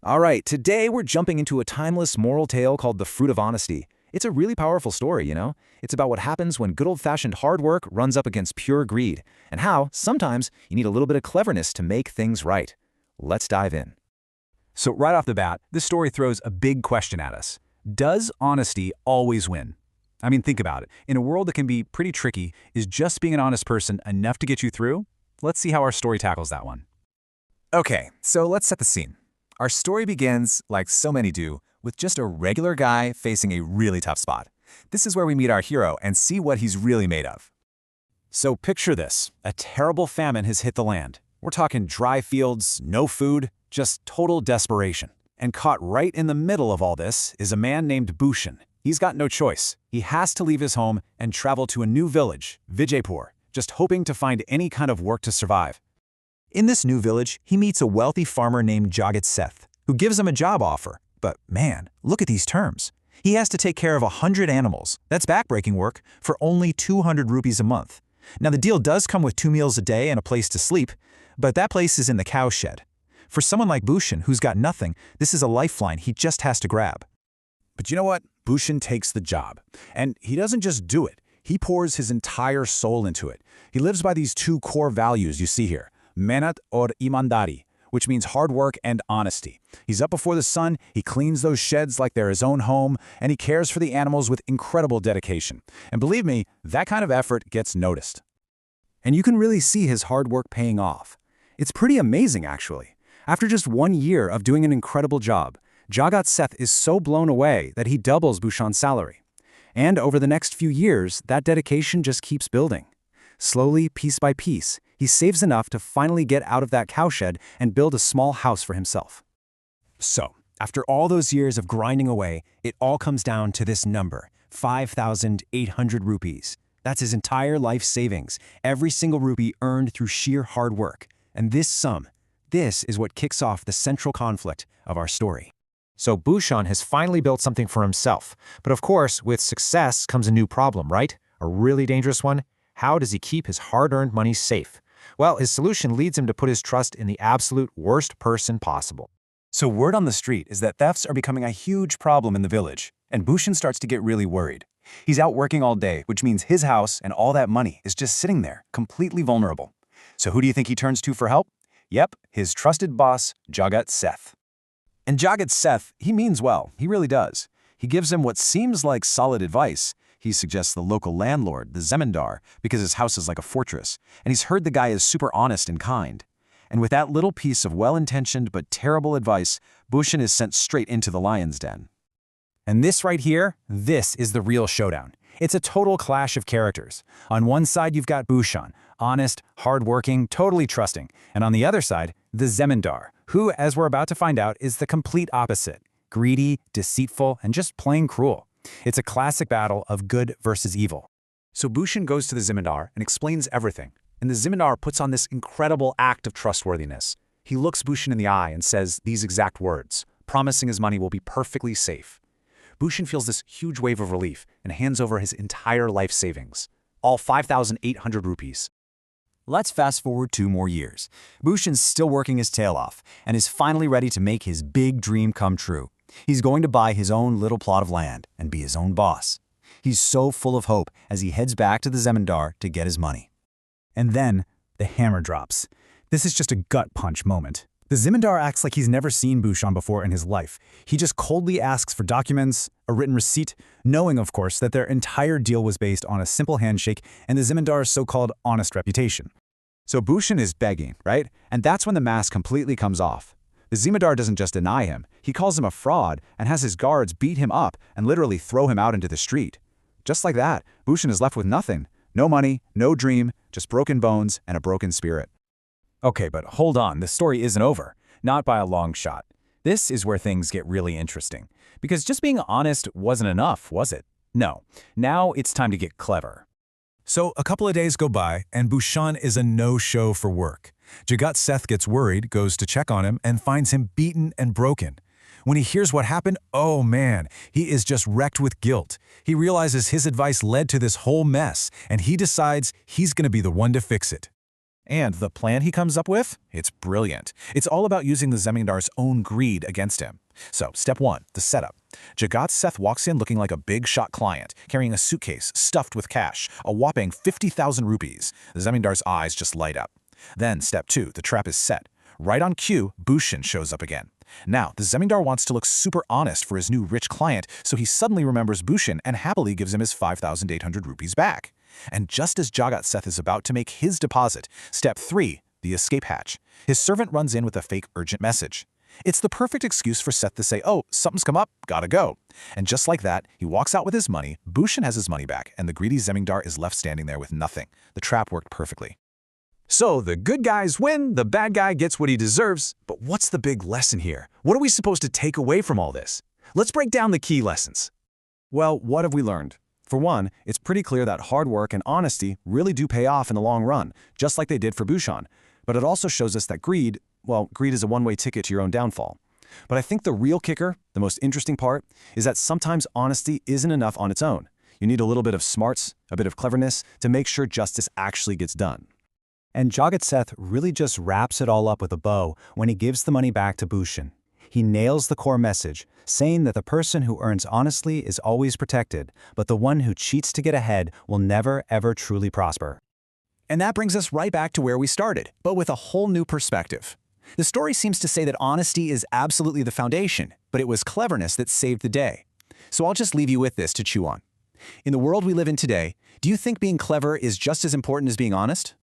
All right, today we're jumping into a timeless moral tale called The Fruit of Honesty. It's a really powerful story, you know? It's about what happens when good old-fashioned hard work runs up against pure greed, and how, sometimes, you need a little bit of cleverness to make things right. Let's dive in. So right off the bat, this story throws a big question at us. Does honesty always win? I mean, think about it. In a world that can be pretty tricky, is just being an honest person enough to get you through? Let's see how our story tackles that one. Okay, so let's set the scene. Our story begins, like so many do, with just a regular guy facing a really tough spot. This is where we meet our hero and see what he's really made of. So picture this. A terrible famine has hit the land. We're talking dry fields, no food, just total desperation. And caught right in the middle of all this is a man named Bhushan. He's got no choice. He has to leave his home and travel to a new village, Vijaypur, just hoping to find any kind of work to survive. In this new village, he meets a wealthy farmer named Jagat Seth, who gives him a job offer. But man, look at these terms. He has to take care of 100 animals, that's backbreaking work, for only 200 rupees a month. Now the deal does come with 2 meals a day and a place to sleep, but that place is in the cow shed. For someone like Bhushan, who's got nothing, this is a lifeline he just has to grab. But you know what? Bhushan takes the job. And he doesn't just do it. He pours his entire soul into it. He lives by these 2 core values you see here. Mehnat aur imandari, which means hard work and honesty. He's up before the sun, he cleans those sheds like they're his own home, and he cares for the animals with incredible dedication. And believe me, that kind of effort gets noticed. And you can really see his hard work paying off. It's pretty amazing, actually. After just 1 year of doing an incredible job, Jagat Seth is so blown away that he doubles Bhushan's salary. And over the next few years, that dedication just keeps building. Slowly, piece by piece, he saves enough to finally get out of that cowshed and build a small house for himself. So, after all those years of grinding away, it all comes down to this number, 5,800 rupees. That's his entire life savings, every single rupee earned through sheer hard work. And this sum, this is what kicks off the central conflict of our story. So Bhushan has finally built something for himself. But of course, with success comes a new problem, right? A really dangerous one. How does he keep his hard-earned money safe? Well, his solution leads him to put his trust in the absolute worst person possible. So word on the street is that thefts are becoming a huge problem in the village, and Bhushan starts to get really worried. He's out working all day, which means his house and all that money is just sitting there, completely vulnerable. So who do you think he turns to for help? Yep, his trusted boss, Jagat Seth. And Jagat Seth, he means well, he really does. He gives him what seems like solid advice. He suggests the local landlord, the zemindar, because his house is like a fortress, and he's heard the guy is super honest and kind. And with that little piece of well-intentioned but terrible advice, Bhushan is sent straight into the lion's den. And this right here, this is the real showdown. It's a total clash of characters. On one side, you've got Bhushan, honest, hardworking, totally trusting. And on the other side, the zemindar, who, as we're about to find out, is the complete opposite. Greedy, deceitful, and just plain cruel. It's a classic battle of good versus evil. So Bhushan goes to the zemindar and explains everything. And the zemindar puts on this incredible act of trustworthiness. He looks Bhushan in the eye and says these exact words, promising his money will be perfectly safe. Bhushan feels this huge wave of relief and hands over his entire life savings, all 5,800 rupees. Let's fast forward 2 more years. Bhushan's still working his tail off and is finally ready to make his big dream come true. He's going to buy his own little plot of land and be his own boss. He's so full of hope as he heads back to the zemindar to get his money. And then, the hammer drops. This is just a gut punch moment. The zemindar acts like he's never seen Bhushan before in his life. He just coldly asks for documents, a written receipt, knowing, of course, that their entire deal was based on a simple handshake and the zemindar's so-called honest reputation. So Bhushan is begging, right? And that's when the mask completely comes off. The zemindar doesn't just deny him, he calls him a fraud and has his guards beat him up and literally throw him out into the street. Just like that, Bhushan is left with nothing. No money, no dream, just broken bones and a broken spirit. Okay, but hold on, the story isn't over. Not by a long shot. This is where things get really interesting. Because just being honest wasn't enough, was it? No. Now it's time to get clever. So a couple of days go by, and Bhushan is a no-show for work. Jagat Seth gets worried, goes to check on him, and finds him beaten and broken. When he hears what happened, oh man, he is just wrecked with guilt. He realizes his advice led to this whole mess, and he decides he's going to be the one to fix it. And the plan he comes up with? It's brilliant. It's all about using the Zemindar's own greed against him. So, step 1, the setup. Jagat Seth walks in looking like a big-shot client, carrying a suitcase stuffed with cash, a whopping 50,000 rupees. The Zemindar's eyes just light up. Then, step 2, the trap is set. Right on cue, Bhushan shows up again. Now, the Zemindar wants to look super honest for his new rich client, so he suddenly remembers Bhushan and happily gives him his 5,800 rupees back. And just as Jagat Seth is about to make his deposit, step 3, the escape hatch. His servant runs in with a fake urgent message. It's the perfect excuse for Seth to say, oh, something's come up, gotta go. And just like that, he walks out with his money, Bhushan has his money back, and the greedy Zemindar is left standing there with nothing. The trap worked perfectly. So the good guys win, the bad guy gets what he deserves. But what's the big lesson here? What are we supposed to take away from all this? Let's break down the key lessons. Well, what have we learned? For one, it's pretty clear that hard work and honesty really do pay off in the long run, just like they did for Bhushan. But it also shows us that greed is a one-way ticket to your own downfall. But I think the real kicker, the most interesting part, is that sometimes honesty isn't enough on its own. You need a little bit of smarts, a bit of cleverness, to make sure justice actually gets done. And Jagat Seth really just wraps it all up with a bow when he gives the money back to Bhushan. He nails the core message, saying that the person who earns honestly is always protected, but the one who cheats to get ahead will never, ever truly prosper. And that brings us right back to where we started, but with a whole new perspective. The story seems to say that honesty is absolutely the foundation, but it was cleverness that saved the day. So I'll just leave you with this to chew on. In the world we live in today, do you think being clever is just as important as being honest?